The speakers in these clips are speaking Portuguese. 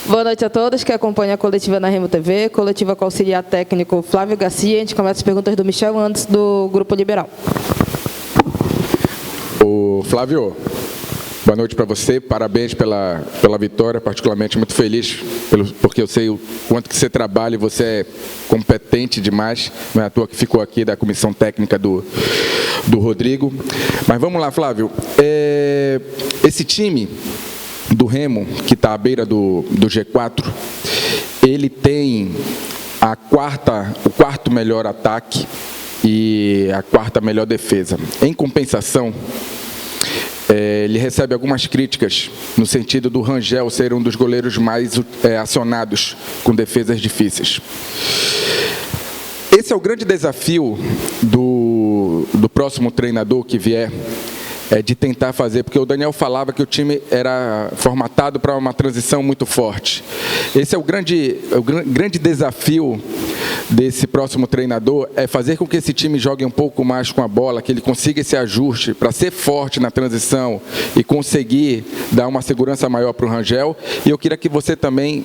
Boa noite a todos que acompanham a coletiva na Remo TV, coletiva com auxiliar técnico Flávio Garcia. A gente começa as perguntas do Michel Andes, do Grupo Liberal. O Flávio, boa noite para você, parabéns pela vitória, particularmente muito feliz, porque eu sei o quanto que você trabalha e você é competente demais, não é à toa que ficou aqui da comissão técnica do Rodrigo. Mas vamos lá, Flávio, esse time do Remo, que está à beira do G4, ele tem o quarto melhor ataque e a quarta melhor defesa. Em compensação, ele recebe algumas críticas no sentido do Rangel ser um dos goleiros mais acionados com defesas difíceis. Esse é o grande desafio do próximo treinador que vier, de tentar fazer, porque o Daniel falava que o time era formatado para uma transição muito forte. Esse é o grande desafio desse próximo treinador, é fazer com que esse time jogue um pouco mais com a bola, que ele consiga esse ajuste para ser forte na transição e conseguir dar uma segurança maior para o Rangel. E eu queria que você também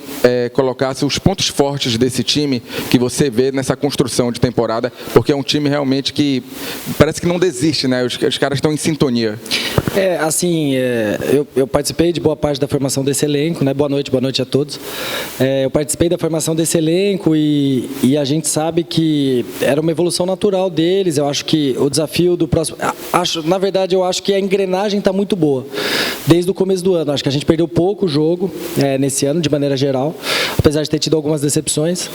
colocasse os pontos fortes desse time que você vê nessa construção de temporada, porque é um time realmente que parece que não desiste, né? Os caras estão em sintonia. Eu participei de boa parte da formação desse elenco, né? Boa noite a todos. Eu participei da formação desse elenco e a gente sabe que era uma evolução natural deles. Eu acho que o desafio do próximo... Na verdade, eu acho que a engrenagem está muito boa, desde o começo do ano. Acho que a gente perdeu pouco o jogo nesse ano, de maneira geral, apesar de ter tido algumas decepções.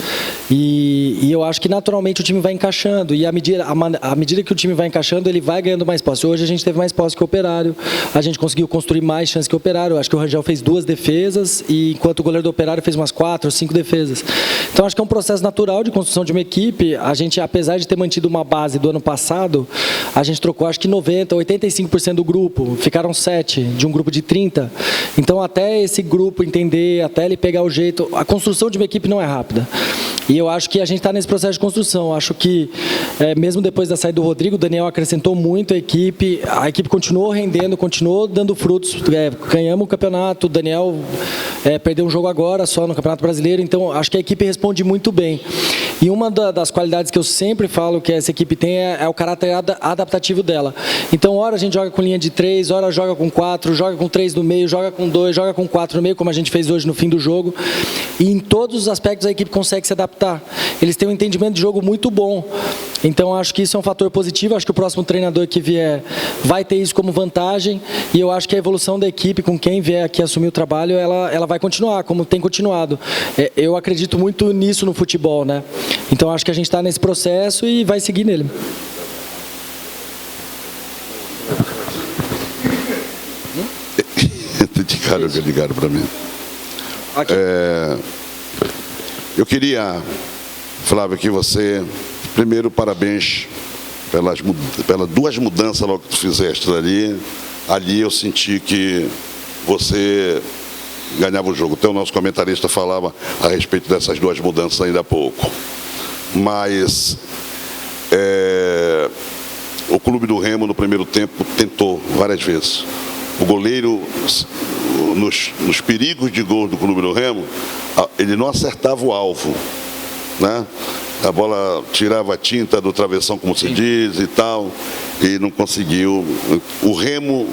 E eu acho que naturalmente o time vai encaixando. E à medida que o time vai encaixando, ele vai ganhando mais posse. Hoje a gente teve mais posse que o Operário, a gente conseguiu construir mais chances que o Operário. Eu acho que o Rangel fez 2 defesas, e enquanto o goleiro do Operário fez umas 4 ou 5 defesas. Então acho que é um processo natural de construção de uma equipe. A gente, apesar de ter mantido uma base do ano passado, a gente trocou acho que 90%, 85% do grupo, ficaram 7 de um grupo de 30. Então até esse grupo entender, até ele pegar o jeito, a construção de uma equipe não é rápida. E eu acho que a gente está nesse processo de construção. Acho que, mesmo depois da saída do Rodrigo, o Daniel acrescentou muito a equipe continuou rendendo, continuou dando frutos. Ganhamos o campeonato, o Daniel perdeu um jogo agora só no Campeonato Brasileiro, então acho que a equipe responde muito bem. E uma das qualidades que eu sempre falo que essa equipe tem é o caráter adaptativo dela. Então, hora a gente joga com linha de 3, hora joga com 4, joga com 3 no meio, joga com 2, joga com 4 no meio, como a gente fez hoje no fim do jogo. E em todos os aspectos a equipe consegue se adaptar. Eles têm um entendimento de jogo muito bom. Então, acho que isso é um fator positivo. Acho que o próximo treinador que vier vai ter isso como vantagem. E eu acho que a evolução da equipe, com quem vier aqui assumir o trabalho, ela vai continuar, como tem continuado. Eu acredito muito nisso no futebol, né? Então, acho que a gente está nesse processo e vai seguir nele. Ligaram para mim. Eu queria, Flávio, que você... Primeiro, parabéns pelas 2 mudanças logo que tu fizeste ali. Ali eu senti que você ganhava o jogo. Até o nosso comentarista falava a respeito dessas 2 mudanças ainda há pouco. Mas o clube do Remo, no primeiro tempo, tentou várias vezes. O goleiro, nos perigos de gol do clube do Remo, ele não acertava o alvo, né? A bola tirava a tinta do travessão, como se diz, e tal, e não conseguiu. O Remo,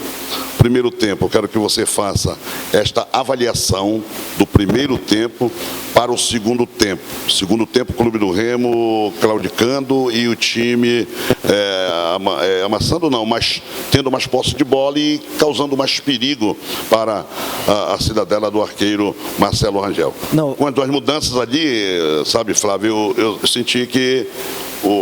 primeiro tempo, eu quero que você faça esta avaliação do primeiro tempo para o segundo tempo. Segundo tempo, o clube do Remo claudicando e o time amassando não, mas tendo mais posse de bola e causando mais perigo para a cidadela do arqueiro Marcelo Rangel. Não. Com as 2 mudanças ali, sabe, Flávio, eu senti que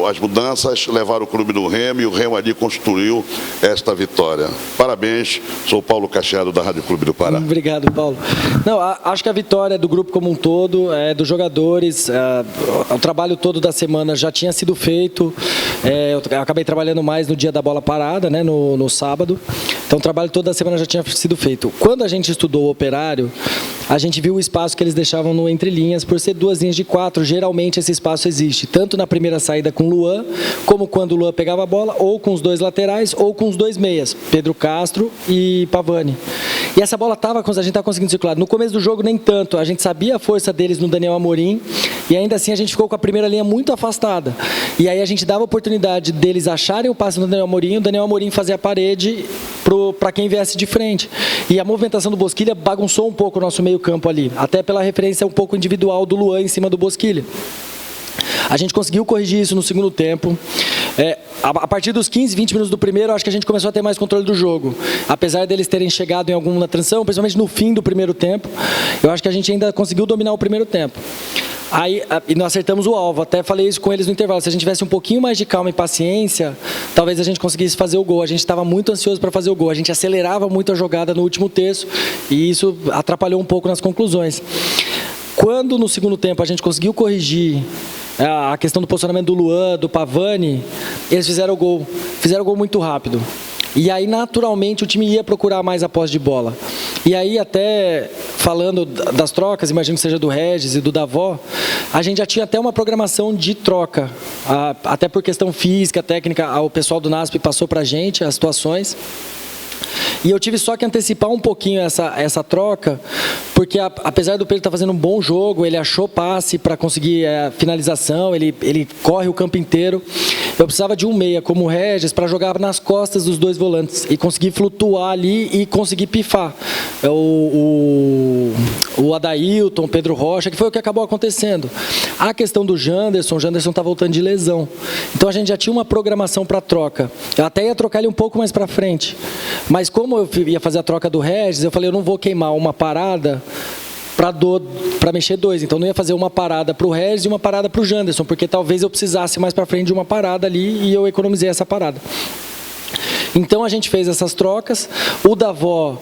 as mudanças levaram o clube do Remo e o Remo ali construiu esta vitória. Parabéns, sou o Paulo Cacheado da Rádio Clube do Pará. Obrigado, Paulo. Não, acho que a vitória é do grupo como um todo, dos jogadores, o trabalho todo da semana já tinha sido feito. Eu acabei trabalhando mais no dia da bola parada, né, no sábado. Então o trabalho todo da semana já tinha sido feito. Quando a gente estudou o Operário, a gente viu o espaço que eles deixavam no entre linhas. Por ser 2 linhas de 4, geralmente esse espaço existe, tanto na primeira saída com o Luan, como quando o Luan pegava a bola, ou com os 2 laterais, ou com os 2 meias, Pedro Castro e Pavani. E essa bola a gente estava conseguindo circular. No começo do jogo, nem tanto. A gente sabia a força deles no Daniel Amorim, e ainda assim a gente ficou com a primeira linha muito afastada. E aí a gente dava a oportunidade deles acharem o passe no Daniel Amorim fazia a parede para quem viesse de frente. E a movimentação do Bosquilha bagunçou um pouco o nosso meio campo ali, até pela referência um pouco individual do Luan em cima do Bosquilha. A gente conseguiu corrigir isso no segundo tempo. A partir dos 15, 20 minutos do primeiro, acho que a gente começou a ter mais controle do jogo. Apesar deles terem chegado em alguma transição, principalmente no fim do primeiro tempo, eu acho que a gente ainda conseguiu dominar o primeiro tempo. E nós acertamos o alvo, até falei isso com eles no intervalo. Se a gente tivesse um pouquinho mais de calma e paciência, talvez a gente conseguisse fazer o gol. A gente estava muito ansioso para fazer o gol, a gente acelerava muito a jogada no último terço, e isso atrapalhou um pouco nas conclusões. Quando no segundo tempo a gente conseguiu corrigir a questão do posicionamento do Luan, do Pavani, eles fizeram o gol muito rápido. E aí, naturalmente, o time ia procurar mais a posse de bola. E aí, até falando das trocas, imagino que seja do Regis e do Davó, a gente já tinha até uma programação de troca, até por questão física, técnica, o pessoal do NASP passou para a gente as situações. E eu tive só que antecipar um pouquinho essa troca, porque apesar do Pedro estar fazendo um bom jogo, ele achou passe para conseguir a finalização, ele corre o campo inteiro. Eu precisava de um meia como o Regis para jogar nas costas dos dois volantes e conseguir flutuar ali e conseguir pifar. O Adailton, o Pedro Rocha, que foi o que acabou acontecendo. A questão do Janderson, o Janderson está voltando de lesão. Então a gente já tinha uma programação para troca. Eu até ia trocar ele um pouco mais para frente. Mas como eu ia fazer a troca do Regis, eu falei, eu não vou queimar uma parada para mexer dois. Então não ia fazer uma parada para o Regis e uma parada para o Janderson, porque talvez eu precisasse mais para frente de uma parada ali e eu economizei essa parada. Então a gente fez essas trocas. O Davó,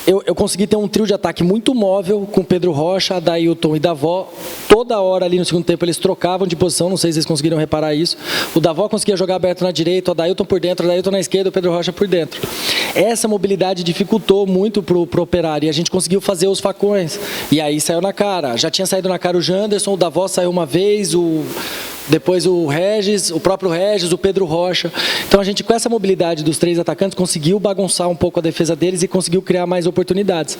eu consegui ter um trio de ataque muito móvel com Pedro Rocha, Adailton e Davó. Toda hora ali no segundo tempo eles trocavam de posição, não sei se vocês conseguiram reparar isso. O Davó conseguia jogar aberto na direita, o Adailton por dentro, o Adailton na esquerda, o Pedro Rocha por dentro. Essa mobilidade dificultou muito pro Operário e a gente conseguiu fazer os facões. E aí saiu na cara. Já tinha saído na cara o Janderson, o Davó saiu uma vez, depois o Regis, o próprio Regis, o Pedro Rocha. Então a gente, com essa mobilidade dos três atacantes, conseguiu bagunçar um pouco a defesa deles e conseguiu criar mais oportunidades.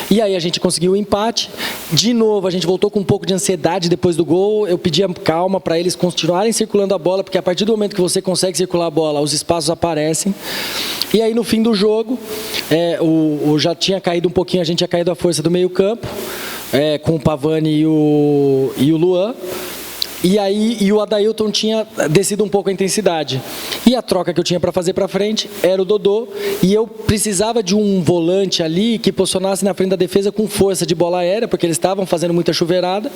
E aí a gente conseguiu o empate. De novo, a gente voltou com um pouco de ansiedade depois do gol. Eu pedia calma para eles continuarem circulando a bola, porque a partir do momento que você consegue circular a bola, os espaços aparecem. E aí no fim do jogo, já tinha caído um pouquinho, a gente tinha caído a força do meio campo, com o Pavani e o Luan. E o Adailton tinha descido um pouco a intensidade. E a troca que eu tinha para fazer para frente era o Dodô. E eu precisava de um volante ali que posicionasse na frente da defesa com força de bola aérea, porque eles estavam fazendo muita chuveirada,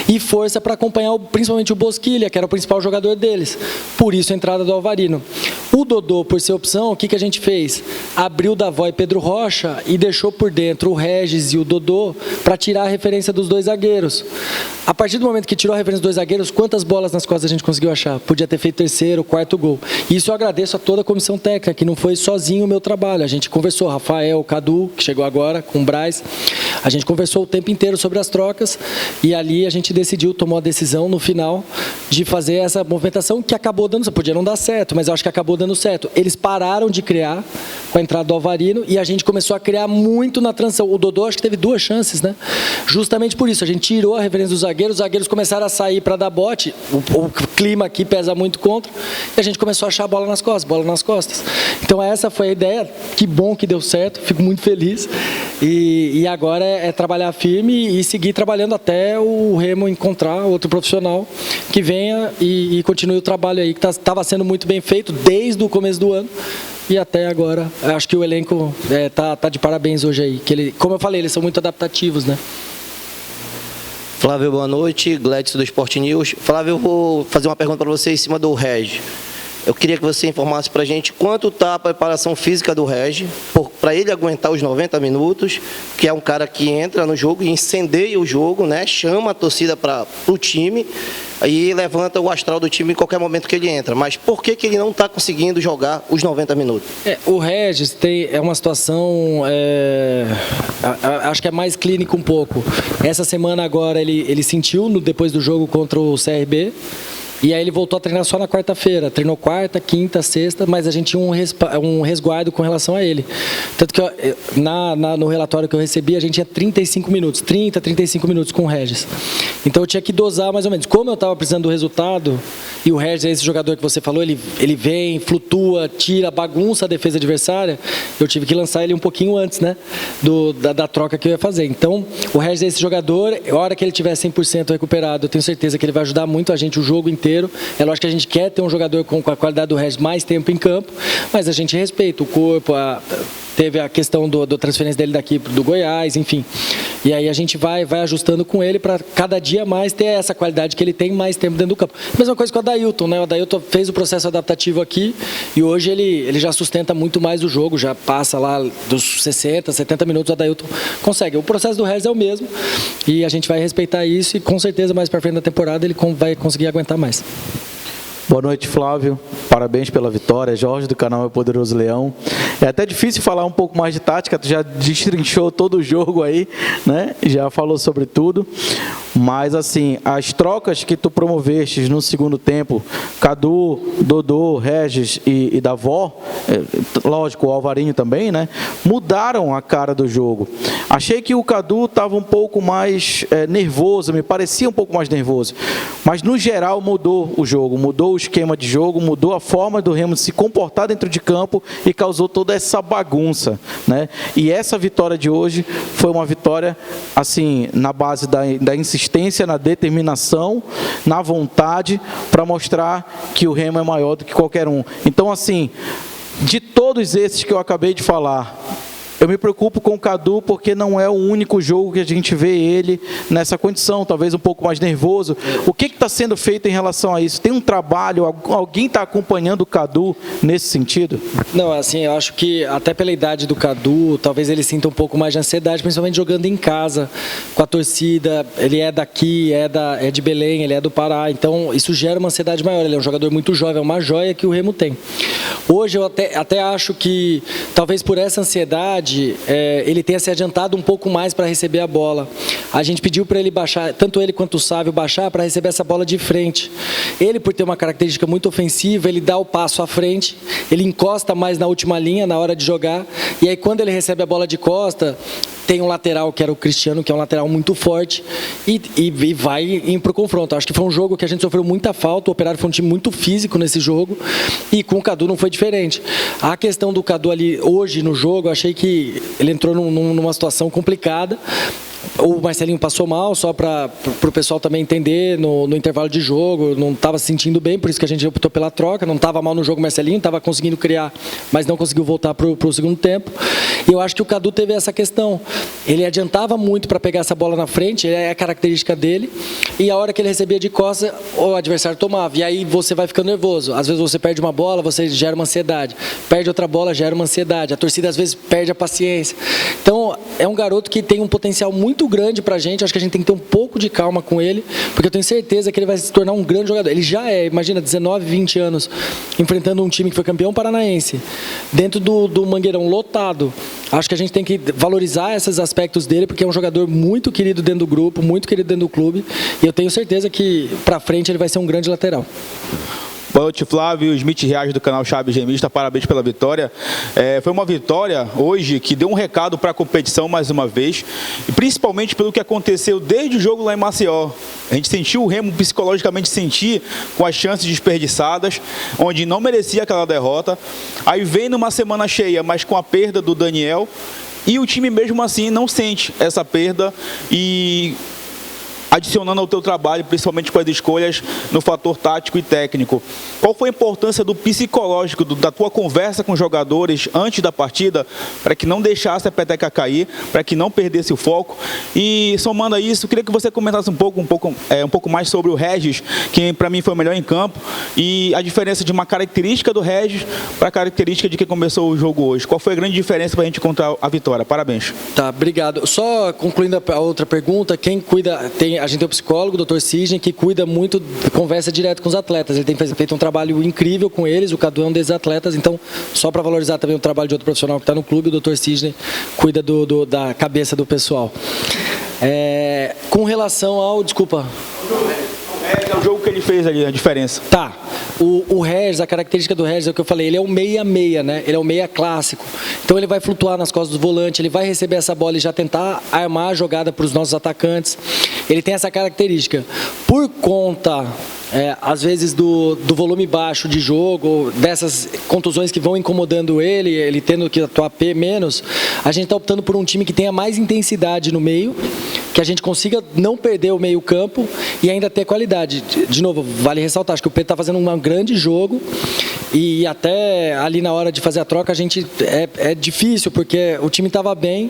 e força para acompanhar principalmente o Bosquilha, que era o principal jogador deles. Por isso a entrada do Alvarino. O Dodô, por ser opção, o que a gente fez? Abriu Davó e Pedro Rocha e deixou por dentro o Regis e o Dodô para tirar a referência dos dois zagueiros. A partir do momento que tirou a referência dos dois zagueiros, quantas bolas nas costas a gente conseguiu achar? Podia ter feito terceiro, quarto gol. E isso eu agradeço a toda a comissão técnica, que não foi sozinho o meu trabalho. A gente conversou, Rafael, Cadu, que chegou agora, com o Braz. A gente conversou o tempo inteiro sobre as trocas e ali a gente decidiu, tomou a decisão no final de fazer essa movimentação que acabou dando certo. Podia não dar certo, mas eu acho que acabou dando certo. Eles pararam de criar com a entrada do Alvarino e a gente começou a criar muito na transição. O Dodô acho que teve 2 chances, né? Justamente por isso, a gente tirou a referência dos zagueiros, os zagueiros começaram a sair para dar bote, o clima aqui pesa muito contra, e a gente começou a achar a bola nas costas. Então essa foi a ideia, que bom que deu certo, fico muito feliz. E agora é trabalhar firme e seguir trabalhando até o Remo encontrar outro profissional que venha e continue o trabalho aí, que estava sendo muito bem feito desde o começo do ano. E até agora, acho que o elenco tá de parabéns hoje aí. Como eu falei, eles são muito adaptativos, né? Flávio, boa noite. Gladys do Sport News. Flávio, eu vou fazer uma pergunta para você em cima do Regi. Eu queria que você informasse para a gente quanto está a preparação física do Regi, para ele aguentar os 90 minutos, que é um cara que entra no jogo e incendeia o jogo, né? Chama a torcida para o time e levanta o astral do time em qualquer momento que ele entra. Mas por que ele não está conseguindo jogar os 90 minutos? O Regis é uma situação, acho que é mais clínica um pouco. Essa semana agora ele sentiu, depois do jogo contra o CRB, E aí ele voltou a treinar só na quarta-feira. Treinou quarta, quinta, sexta, mas a gente tinha um resguardo com relação a ele. Tanto que no relatório que eu recebi, a gente tinha 35 minutos com o Regis. Então eu tinha que dosar mais ou menos. Como eu estava precisando do resultado, e o Regis é esse jogador que você falou, ele vem, flutua, tira, bagunça a defesa adversária, eu tive que lançar ele um pouquinho antes, né, da troca que eu ia fazer. Então, o Regis é esse jogador, a hora que ele tiver 100% recuperado, eu tenho certeza que ele vai ajudar muito a gente o jogo inteiro. É lógico que a gente quer ter um jogador com a qualidade do Regis mais tempo em campo, mas a gente respeita o corpo, teve a questão da transferência dele daqui do Goiás, enfim. E aí a gente vai ajustando com ele para cada dia mais ter essa qualidade que ele tem, mais tempo dentro do campo. Mesma coisa com o Adailton, né? O Adailton fez o processo adaptativo aqui e hoje ele já sustenta muito mais o jogo, já passa lá dos 60, 70 minutos, o Adailton consegue. O processo do Regis é o mesmo e a gente vai respeitar isso e com certeza mais para frente da temporada ele vai conseguir aguentar mais. Boa noite, Flávio. Parabéns pela vitória. Jorge, do canal Meu Poderoso Leão. É até difícil falar um pouco mais de tática, tu já destrinchou todo o jogo aí, né? Já falou sobre tudo. Mas, assim, as trocas que tu promoveste no segundo tempo, Cadu, Dodô, Regis e Davó, lógico, o Alvarinho também, né? Mudaram a cara do jogo. Achei que o Cadu estava um pouco mais nervoso, me parecia um pouco mais nervoso. Mas, no geral, mudou o jogo, mudou o esquema de jogo, mudou a forma do Remo de se comportar dentro de campo e causou toda essa bagunça, né? E essa vitória de hoje foi uma vitória, assim, na base da insistência, na determinação, na vontade, para mostrar que o Remo é maior do que qualquer um. Então, assim, de todos esses que eu acabei de falar, eu me preocupo com o Cadu porque não é o único jogo que a gente vê ele nessa condição, talvez um pouco mais nervoso. O que está sendo feito em relação a isso? Tem um trabalho, alguém está acompanhando o Cadu nesse sentido? Não, assim, eu acho que até pela idade do Cadu, talvez ele sinta um pouco mais de ansiedade, principalmente jogando em casa, com a torcida. Ele é daqui, é de Belém, ele é do Pará, então isso gera uma ansiedade maior. Ele é um jogador muito jovem, é uma joia que o Remo tem. Hoje eu até acho que, talvez por essa ansiedade, ele tenha se adiantado um pouco mais para receber a bola. A gente pediu para ele baixar, tanto ele quanto o Sávio baixar para receber essa bola de frente. Ele, por ter uma característica muito ofensiva, ele dá o passo à frente, ele encosta mais na última linha na hora de jogar, e aí quando ele recebe a bola de costa, tem um lateral que era o Cristiano, que é um lateral muito forte, e vai ir para o confronto. Acho que foi um jogo que a gente sofreu muita falta, o Operário foi um time muito físico nesse jogo, e com o Cadu não foi diferente. A questão do Cadu ali hoje no jogo, eu achei que ele entrou numa situação complicada. O Marcelinho passou mal, só para o pessoal também entender, no intervalo de jogo, não estava se sentindo bem, por isso que a gente optou pela troca, não estava mal no jogo o Marcelinho, estava conseguindo criar, mas não conseguiu voltar para o segundo tempo. E eu acho que o Cadu teve essa questão, ele adiantava muito para pegar essa bola na frente, é a característica dele, e a hora que ele recebia de costas, o adversário tomava, e aí você vai ficando nervoso. Às vezes você perde uma bola, você gera uma ansiedade, perde outra bola, gera uma ansiedade, a torcida às vezes perde a paciência. Então, é um garoto que tem um potencial muito grande pra gente, acho que a gente tem que ter um pouco de calma com ele, porque eu tenho certeza que ele vai se tornar um grande jogador. Ele já é, imagina, 19, 20 anos, enfrentando um time que foi campeão paranaense, dentro do Mangueirão lotado. Acho que a gente tem que valorizar esses aspectos dele, porque é um jogador muito querido dentro do grupo, muito querido dentro do clube, e eu tenho certeza que pra frente ele vai ser um grande lateral. Boa noite, Flávio. Smith Reage, do canal Chaves Gemista. Parabéns pela vitória. Foi uma vitória hoje que deu um recado para a competição mais uma vez, e principalmente pelo que aconteceu desde o jogo lá em Maceió. A gente sentiu o Remo psicologicamente sentir com as chances desperdiçadas, onde não merecia aquela derrota. Aí vem numa semana cheia, mas com a perda do Daniel, e o time mesmo assim não sente essa perda e adicionando ao teu trabalho, principalmente com as escolhas no fator tático e técnico. Qual foi a importância do psicológico, da tua conversa com os jogadores antes da partida, para que não deixasse a peteca cair, para que não perdesse o foco? E somando a isso, eu queria que você comentasse um pouco mais sobre o Regis, que para mim foi o melhor em campo, e a diferença de uma característica do Regis para a característica de quem começou o jogo hoje. Qual foi a grande diferença para a gente encontrar a vitória? Parabéns. Tá, obrigado. Só concluindo a outra pergunta, quem cuida, a gente tem o psicólogo, o Dr. Sidney, que cuida muito, conversa direto com os atletas. Ele tem feito um trabalho incrível com eles, o Cadu é um desses atletas, então, só para valorizar também o trabalho de outro profissional que está no clube, o Dr. Sidney cuida da cabeça do pessoal. Com relação ao... Desculpa. É o jogo que ele fez ali, a diferença. Tá. O Regis, a característica do Regis é o que eu falei, ele é um meia-meia, né? Ele é um meia clássico. Então ele vai flutuar nas costas do volante, ele vai receber essa bola e já tentar armar a jogada para os nossos atacantes. Ele tem essa característica. Por conta, às vezes, do volume baixo de jogo, dessas contusões que vão incomodando ele tendo que atuar menos, a gente está optando por um time que tenha mais intensidade no meio, que a gente consiga não perder o meio campo e ainda ter qualidade. De novo, vale ressaltar, acho que o Pedro está fazendo um grande jogo e até ali na hora de fazer a troca a gente é difícil, porque o time estava bem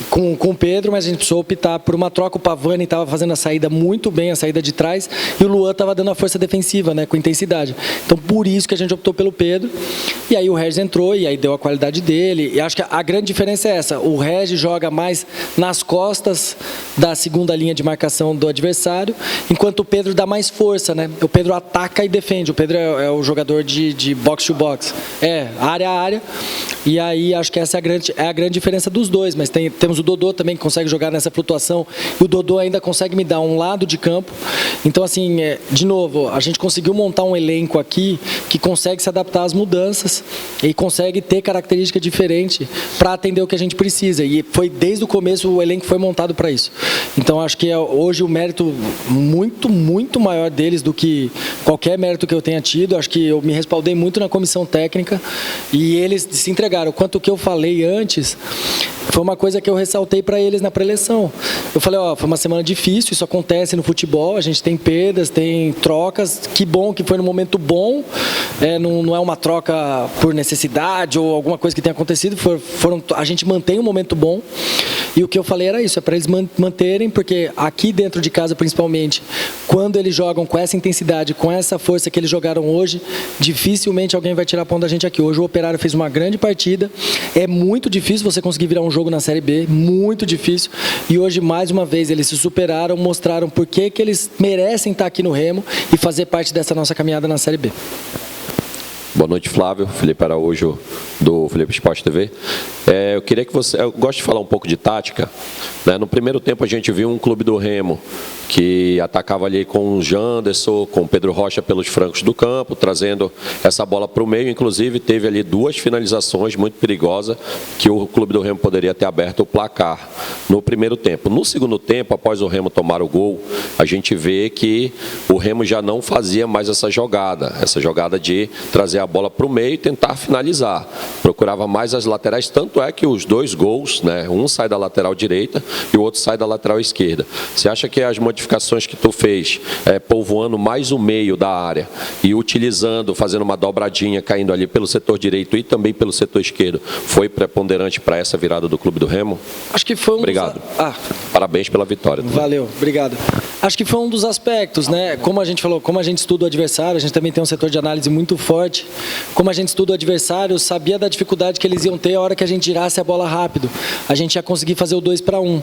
com o Pedro, mas a gente precisou optar por uma troca. O Pavani estava fazendo a saída muito bem, a saída de trás, e o Luan estava dando a força defensiva, né, com intensidade. Então, por isso que a gente optou pelo Pedro. E aí o Regis entrou e aí deu a qualidade dele. E acho que a grande diferença é essa. O Regis joga mais nas costas da segunda linha de marcação do adversário, enquanto o Pedro dá mais força, né? O Pedro ataca e defende. O Pedro é o jogador de box to box. Área a área. E aí acho que essa é a grande diferença dos dois. Mas temos o Dodô também, que consegue jogar nessa flutuação, e o Dodô ainda consegue me dar um lado de campo. Então, assim, de novo, a gente conseguiu montar um elenco aqui que consegue se adaptar às mudanças e consegue ter característica diferente para atender o que a gente precisa. E foi desde o começo, o elenco foi montado para isso. Então, acho que hoje o mérito muito, muito maior deles do que qualquer mérito que eu tenha tido. Acho que eu me respaldei muito na comissão técnica e eles se entregaram. Quanto que eu falei antes, foi uma coisa que eu ressaltei para eles na pré-eleição. Eu falei, foi uma semana difícil, isso acontece no futebol, a gente tem perdas, tem trocas, que bom que foi no momento bom, não é uma troca por necessidade ou alguma coisa que tenha acontecido, a gente mantém um momento bom. E o que eu falei era isso, é para eles manterem, porque aqui dentro de casa, principalmente, quando eles jogam com essa intensidade, com essa força que eles jogaram hoje, dificilmente alguém vai tirar a pão da gente aqui. Hoje o Operário fez uma grande partida, é muito difícil você conseguir virar um jogo na Série B, muito difícil, e hoje, mais uma vez, eles se superaram, mostraram por que eles merecem estar aqui no Remo e fazer parte dessa nossa caminhada na Série B. Boa noite, Flávio. Felipe Araújo, do Felipe Esporte TV. Eu queria que você... Eu gosto de falar um pouco de tática, né? No primeiro tempo, a gente viu um clube do Remo que atacava ali com o Janderson, com o Pedro Rocha pelos flancos do campo, trazendo essa bola para o meio. Inclusive, teve ali 2 finalizações muito perigosas que o clube do Remo poderia ter aberto o placar no primeiro tempo. No segundo tempo, após o Remo tomar o gol, a gente vê que o Remo já não fazia mais essa jogada de trazer a bola para o meio e tentar finalizar. Procurava mais as laterais, tanto é que os 2 gols, né, um sai da lateral direita e o outro sai da lateral esquerda. Você acha que as modificações que tu fez, povoando mais o meio da área e utilizando, fazendo uma dobradinha, caindo ali pelo setor direito e também pelo setor esquerdo, foi preponderante para essa virada do Clube do Remo? Acho que foi Obrigado. Parabéns pela vitória. Também. Valeu, obrigado. Acho que foi um dos aspectos, né? Como a gente falou, como a gente estuda o adversário, a gente também tem um setor de análise muito forte. Como a gente estuda o adversário, sabia da dificuldade que eles iam ter a hora que a gente girasse a bola rápido. A gente ia conseguir fazer o 2-1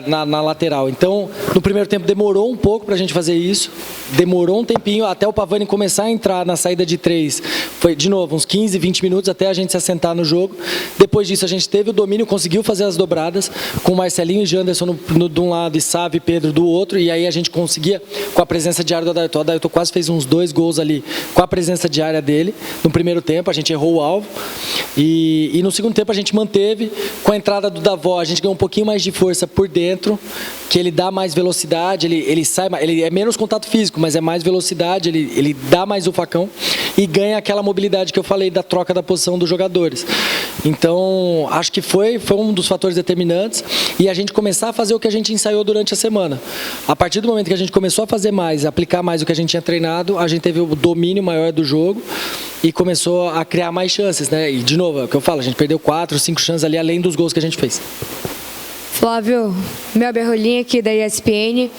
na lateral. Então, no primeiro tempo demorou um pouco para a gente fazer isso. Demorou um tempinho até o Pavani começar a entrar na saída de 3. Foi, de novo, uns 15, 20 minutos até a gente se assentar no jogo. Depois disso, a gente teve o domínio, conseguiu fazer as dobradas com Marcelinho e Janderson de um lado e Sávio e Pedro do outro. E aí a gente conseguia, com a presença diária do Adailton. O Adailton quase fez uns 2 gols ali com a presença diária dele. No primeiro tempo, a gente errou o alvo. E no segundo tempo, a gente manteve. Com a entrada do Davó, a gente ganhou um pouquinho mais de força por dentro, que ele dá mais velocidade, ele sai, ele é menos contato físico, mas é mais velocidade, ele dá mais o facão e ganha aquela mobilidade que eu falei da troca da posição dos jogadores. Então, acho que foi um dos fatores determinantes e a gente começar a fazer o que a gente ensaiou durante a semana. A partir do momento que a gente começou a fazer mais, aplicar mais o que a gente tinha treinado, a gente teve o domínio maior do jogo e começou a criar mais chances, né? E, de novo, é o que eu falo, a gente perdeu 4, 5 chances ali, além dos gols que a gente fez. Flávio, Mel Berrolim aqui da ESPN.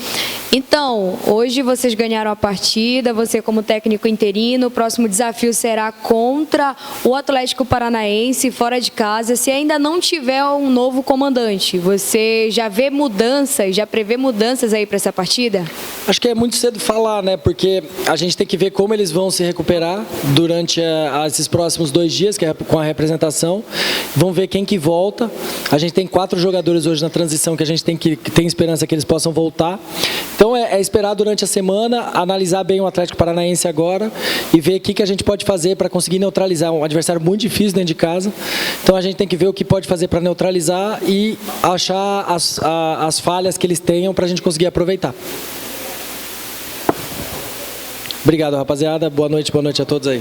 Então, hoje vocês ganharam a partida, você como técnico interino, o próximo desafio será contra o Atlético Paranaense, fora de casa. Se ainda não tiver um novo comandante, você já vê mudanças, já prevê mudanças aí para essa partida? Acho que é muito cedo falar, né? Porque a gente tem que ver como eles vão se recuperar durante esses próximos 2 dias, que é com a representação. Vamos ver quem que volta. A gente tem 4 jogadores hoje na transição que a gente tem esperança que eles possam voltar. Então é esperar durante a semana, analisar bem o Atlético Paranaense agora e ver o que a gente pode fazer para conseguir neutralizar um adversário muito difícil dentro de casa. Então a gente tem que ver o que pode fazer para neutralizar e achar as falhas que eles tenham para a gente conseguir aproveitar. Obrigado, rapaziada. Boa noite a todos aí.